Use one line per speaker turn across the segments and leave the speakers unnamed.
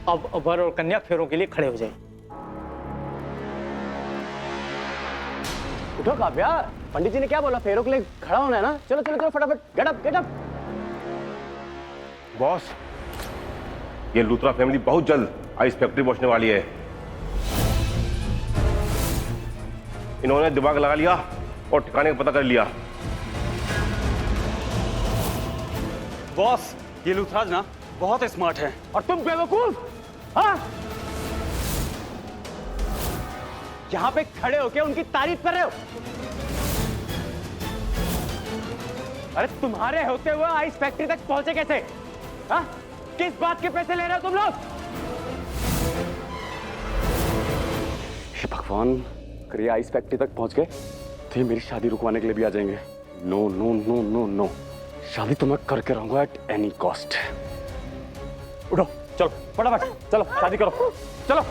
अब वर और कन्या फेरों के लिए खड़े हो जाए।
उठो काव्या, पंडित जी ने क्या बोला? फेरों के लिए खड़ा होना है ना? चलो चलो चलो फटाफट, get up get up.
Boss, ये लूथरा फैमिली बहुत जल्द आइस फैक्ट्री पहुंचने वाली है। इन्होंने दिमाग लगा लिया और ठिकाने का पता कर लिया।
बॉस, ये लूथराज ना बहुत स्मार्ट है।
और तुम बेवकूफ, हाँ? यहाँ पे खड़े होके उनकी तारीफ कर रहे हो? अरे तुम्हारे होते हुए आइस फैक्ट्री तक पहुंचे कैसे? हाँ? किस बात के पैसे ले रहे हो तुम लोग? हे भगवान, अगर ये आइस फैक्ट्री तक पहुंच गए तो ये मेरी शादी रुकवाने के लिए भी आ जाएंगे। No no no no no, शादी तो मैं करके रहूंगा एट एनी कॉस्ट। उठो, चलो फटाफट, चलो शादी करो, चलो।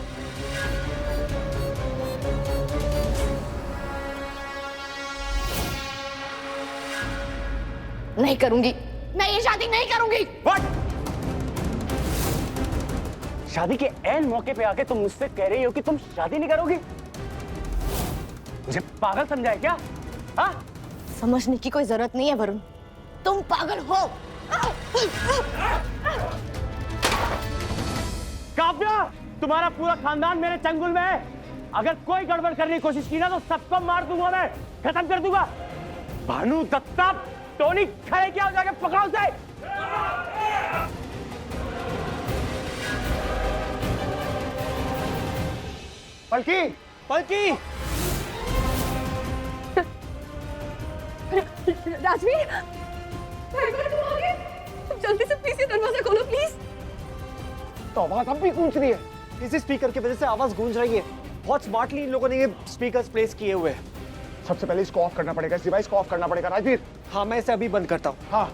नहीं करूंगी, मैं ये शादी नहीं करूंगी।
What? शादी के ऐन मौके पे आके तुम मुझसे कह रही हो कि तुम शादी नहीं करोगी? मुझे पागल समझा है क्या? हाँ?
समझने की कोई जरूरत नहीं है वरुण, तुम पागल हो।
काव्या, तुम्हारा पूरा खानदान मेरे चंगुल में है। अगर कोई गड़बड़ करने की कोशिश की ना तो सबको मार दूंगा, मैं खत्म कर दूंगा। भानु दत्ता, टोनी, खड़े क्या हो जाके पकड़ो उसे। पलकी, पलकी।
राजवीर, जल्दी से प्लीज ये दरवाजा खोलो प्लीज।
तो आवाज अब भी गूंज रही है। इसी स्पीकर की वजह से आवाज गूंज रही है। बहुत स्मार्टली इन लोगों ने ये स्पीकर्स प्लेस किए हुए हैं।
सबसे पहले इसको ऑफ करना पड़ेगा, इस डिवाइस को ऑफ करना पड़ेगा। राजवीर,
हाँ, मैं इसे अभी बंद करता हूँ।
हाँ।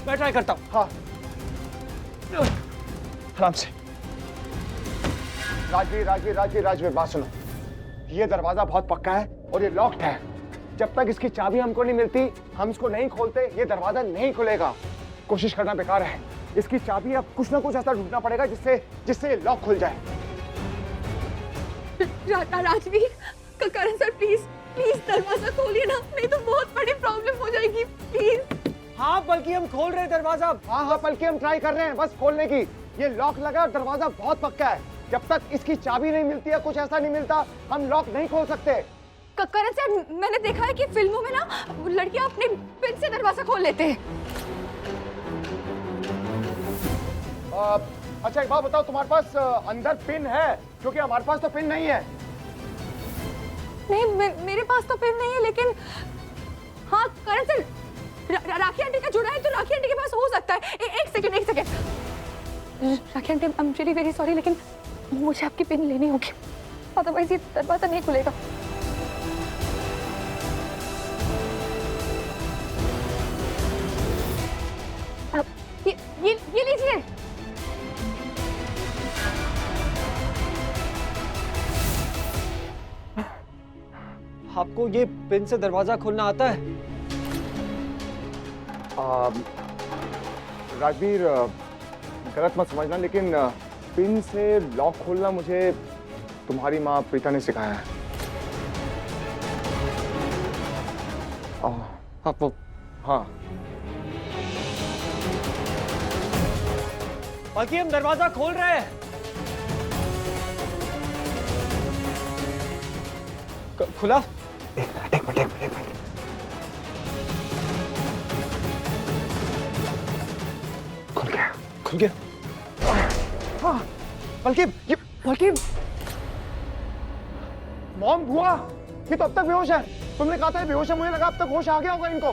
मैं ट्राई करता हूँ।
हाँ,
आराम से।
राजवीर राजवीर राजवीर राजवीर, बात सुनो। ये दरवाजा बहुत पक्का है और ये लॉक्ड है। जब तक इसकी चाबी हमको नहीं मिलती, हम इसको नहीं खोलते, ये दरवाजा नहीं खुलेगा। कोशिश करना बेकार है। इसकी चाबी अब कुछ ना कुछ ऐसा ढूंढना पड़ेगा जिससे ये लॉक खुल जाए।
राजवीर, करण सर प्लीज प्लीज दरवाजा खोलिए ना, नहीं तो बहुत बड़ी प्रॉब्लम हो जाएगी प्लीज।
हाँ, बल्कि हम खोल रहे हैं दरवाजा।
हाँ हाँ, बल्कि हम ट्राई कर रहे हैं बस खोलने की। ये लॉक लगा और दरवाजा बहुत पक्का है। जब तक इसकी चाबी नहीं मिलती है, कुछ ऐसा नहीं मिलता, हम लॉक नहीं खोल सकते।
करण सर, मैंने देखा है कि फिल्मों में ना लड़कियां अपने पिन से दरवाजा खोल लेते हैं।
अच्छा एक बात बताओ, तुम्हारे पास अंदर पिन है? क्योंकि हमारे पास तो पिन नहीं है।
नहीं, मेरे पास तो पिन नहीं है, लेकिन हाँ करण सर, राखी आंटी का जुड़ा है तो राखी आंटी के पास हो सकता है। एक second. Rakhi aunty, I am really very sorry, लेकिन मुझे आपकी पिन लेनी होगी, अदरवाइज ये दरवाजा नहीं खुलेगा। ये लीजिए।
आपको ये पिन से दरवाजा खोलना आता है?
राजवीर, गलत मत समझना, लेकिन पिन से लॉक खोलना मुझे तुम्हारी माँ प्रीता ने सिखाया है।
आपको?
हाँ।
बाकी हम दरवाजा खोल रहे हैं। खुला?
एक मिनट।
खुल गया।
हाँ, बल्कि मॉम, बुआ, ये तो अब तक बेहोश है। तुमने कहा था बेहोश है, मुझे लगा अब तक होश आ गया होगा इनको।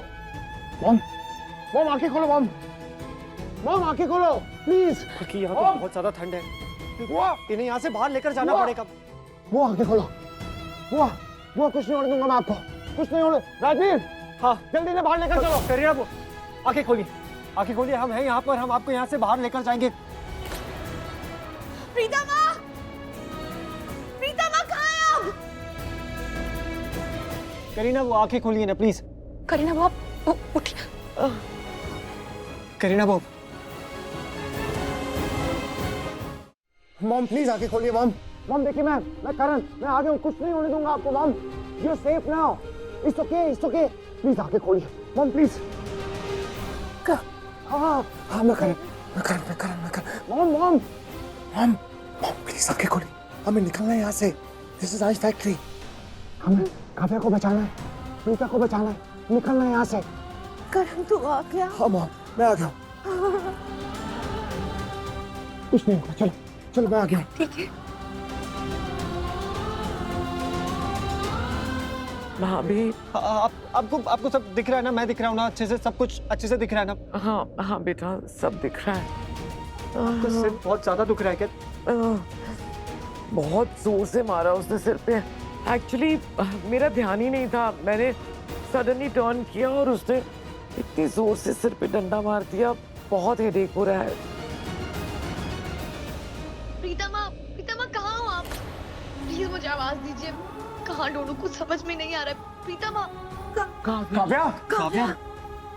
मॉम आंखें खोलो। मॉम आंखें खोलो प्लीज।
बल्कि यहाँ तो बहुत ज्यादा ठंड है।
बुआ,
इन्हें यहाँ से बाहर लेकर जाना पड़ेगा।
बुआ आंखें खोलो। बुआ कुछ नहीं होने दूंगा मैं आपको, कुछ नहीं होने। राजवीर,
हाँ,
जल्दी से बाहर लेकर चलो।
करिए आप। आंखें खोलिए, हम हैं यहाँ पर, हम आपको यहाँ से बाहर लेकर जाएंगे।
प्रीता माँ, प्रीता माँ कहाँ है आप?
करीना वो आंखें खोलिए ना प्लीज।
करीना वो आप उठिए।
करीना वो
मॉम प्लीज आके खोलिए मॉम। मॉम देखिए मैं करण, मैं आ गया हूँ, कुछ नहीं होने दूंगा आपको mom. You are safe now. It's okay. Please आके खोलिए मॉम प्लीज। हाँ मैं करण। मॉम प्लीज आके खोलिए, हमें निकलना है यहाँ से। This is ice factory. हमें काव्या को बचाना है, प्रीता को बचाना है, निकलना है यहाँ से।
करण तू आ गया?
हाँ मॉम मैं आ गया हूँ। कुछ नहीं होगा, चलो मैं आ गया हूँ।
ठीक है।
भाभी।
आपको सब दिख रहा है ना? मैं दिख रहा हूँ ना अच्छे से? सब कुछ अच्छे से दिख रहा है ना?
हाँ बेटा, सब दिख रहा है।
आपका सिर बहुत ज्यादा दुख रहा है क्या?
बहुत जोर से मारा उसने सिर पे। एक्चुअली मेरा ध्यान ही नहीं था, मैंने सडनली टर्न किया और उसने इतनी जोर से सिर पे डंडा मार दिया। बहुत हेडेक हो रहा है।
प्रीता माँ कहाँ हो आप? प्लीज मुझे आवाज दीजिए। कहाँ ढूंढूं, कुछ समझ में नहीं आ रहा है। प्रीता माँ।
काव्या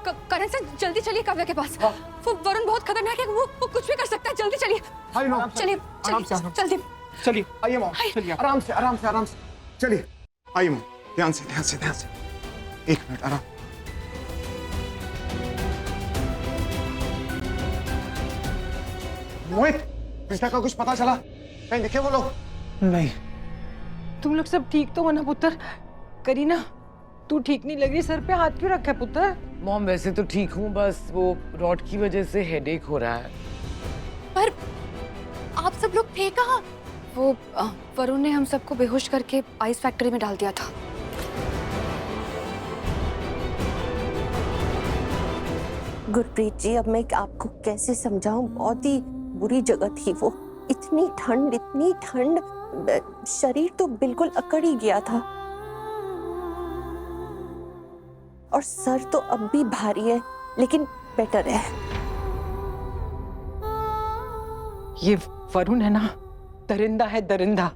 करण सर जल्दी चलिए काव्या के पास। वो वरुण बहुत खतरनाक है, वो कुछ भी कर सकता है। जल्दी चलिए। चलिए जल्दी
चलिए
आइए मॉम, चलिए आराम से चलिए। आइए मॉम, ध्यान से। एक मिनट आराम। मोहित, प्रीता का कुछ पता चला? कहीं दिखे वो लोग?
नहीं।
तुम लोग सब ठीक तो हो ना पुत्र? करीना तू ठीक नहीं लग रही, सर पे हाथ क्यों रखा है पुत्र?
मॉम वैसे तो ठीक हूँ, बस वो रॉड की वजह से हेडेक हो रहा है।
पर आप सब लोग थे कहाँ? वो वरुण ने हम सबको बेहोश करके आइस फैक्ट्री में डाल दिया था।
गुरप्रीत जी, अब मैं आपको कैसे समझाऊं? बहुत ही बुरी जगह थी वो। इतनी ठंड, शरीर तो बिल्कुल अकड़ ही गया था और सर तो अब भी भारी है, लेकिन बेटर है।
ये वरुण है ना, दरिंदा है, दरिंदा।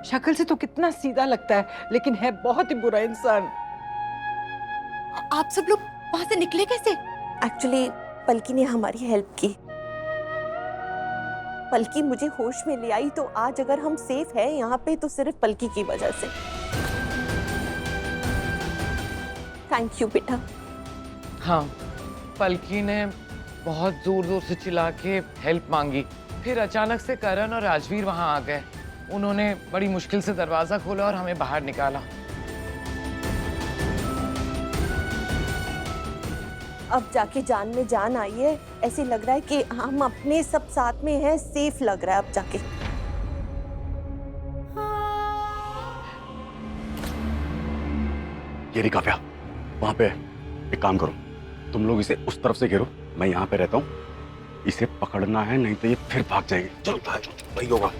शक्ल से तो कितना सीधा लगता है, लेकिन है बहुत ही बुरा इंसान।
आप सब लोग वहां से निकले कैसे?
एक्चुअली पलकी ने हमारी हेल्प की। पलकी मुझे होश में ले आई, तो आज अगर हम सेफ हैं यहाँ पे तो सिर्फ पलकी की वजह से। थैंक यू बेटा।
हाँ, पलकी ने बहुत जोर से चिल्ला के हेल्प मांगी। फिर अचानक से करण और राजवीर वहां आ गए। उन्होंने बड़ी मुश्किल से दरवाजा खोला और हमें बाहर निकाला।
अब जाके जान में जान आई है। ऐसे लग रहा है कि हम अपने सब साथ में हैं, सेफ लग रहा है अब जाके।
ये रही काव्या, वहां पे एक काम करो, तुम लोग इसे उस तरफ से घेरो, मैं यहाँ पे रहता हूँ। इसे पकड़ना है, नहीं तो ये फिर भाग जाएगी। चलो वही होगा।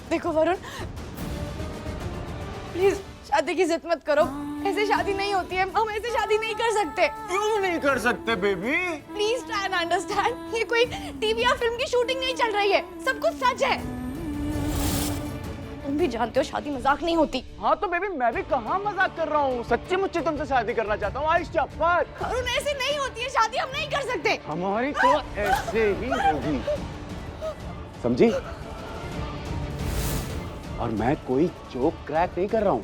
देखो वरुण, प्लीज शादी की जिद मत करो। ऐसे शादी नहीं होती है, हम ऐसे शादी नहीं कर सकते।
क्यों नहीं कर सकते baby?
Please try and understand. ये कोई टीवी या फिल्म की शूटिंग नहीं चल रही है, सब कुछ सच है। तुम भी जानते हो शादी मजाक नहीं होती।
हाँ तो बेबी, मैं भी कहाँ मजाक कर रहा हूँ, सच्ची मुच्ची तुमसे शादी करना चाहता हूँ। आइस चप्पट।
वरुण ऐसे नहीं होती है शादी, हम नहीं कर सकते।
हमारी तो ऐसे ही होगी,
समझी? और मैं कोई जोक क्रैक नहीं कर रहा हूँ।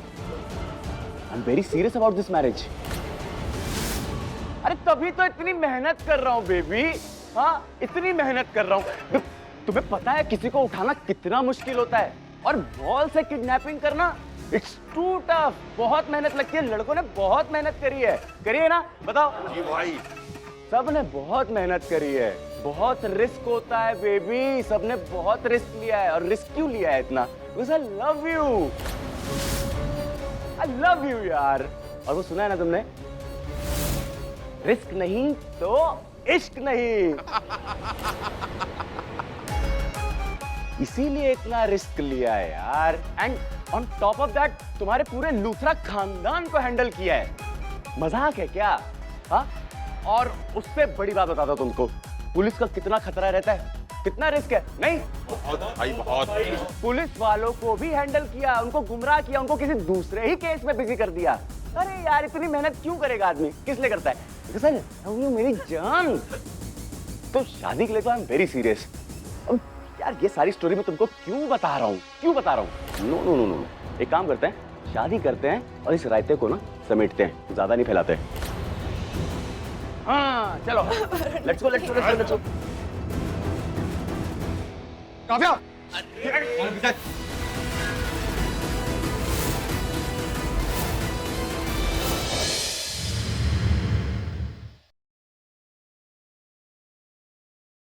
I am very serious about this marriage.
अरे तभी तो इतनी मेहनत कर रहा हूँ बेबी। हाँ, इतनी मेहनत कर रहा हूँ। तुम्हें पता है किसी को उठाना कितना मुश्किल होता है, और बॉल से किडनैपिंग करना, इट्स टू टफ। बहुत मेहनत लगती है, लड़कों ने बहुत मेहनत करी है ना? बताओ
जी भाई।
सबने बहुत मेहनत करी है, बहुत रिस्क होता है बेबी। सबने बहुत रिस्क लिया है, और रिस्क क्यों लिया है इतना? Because I love you.
I love you यार। और वो सुना है ना तुमने, रिस्क नहीं तो इश्क नहीं। इसीलिए इतना रिस्क लिया है यार। And on top of that तुम्हारे पूरे लूथरा खानदान को हैंडल किया है। मजाक है क्या? हाँ? और उससे बड़ी बात बताता हूं तुमको, पुलिस का कितना खतरा रहता है, कितना रिस्क है। नहीं
बहुत भाई बहुत।
पुलिस वालों को भी हैंडल किया, उनको गुमराह किया, उनको किसी दूसरे ही केस में बिजी कर दिया। अरे यार इतनी मेहनत क्यों करेगा आदमी, किस लिए करता है? सर मेरी जान। तो शादी के लिए तो आई एम वेरी सीरियस। यार ये सारी स्टोरी मैं तुमको क्यों बता रहा हूँ? नो नो नो नो, एक काम करते हैं, शादी करते हैं और इस रायते को ना समेटते हैं, ज्यादा नहीं फैलाते। हाँ चलो let's go let's go.
Kavya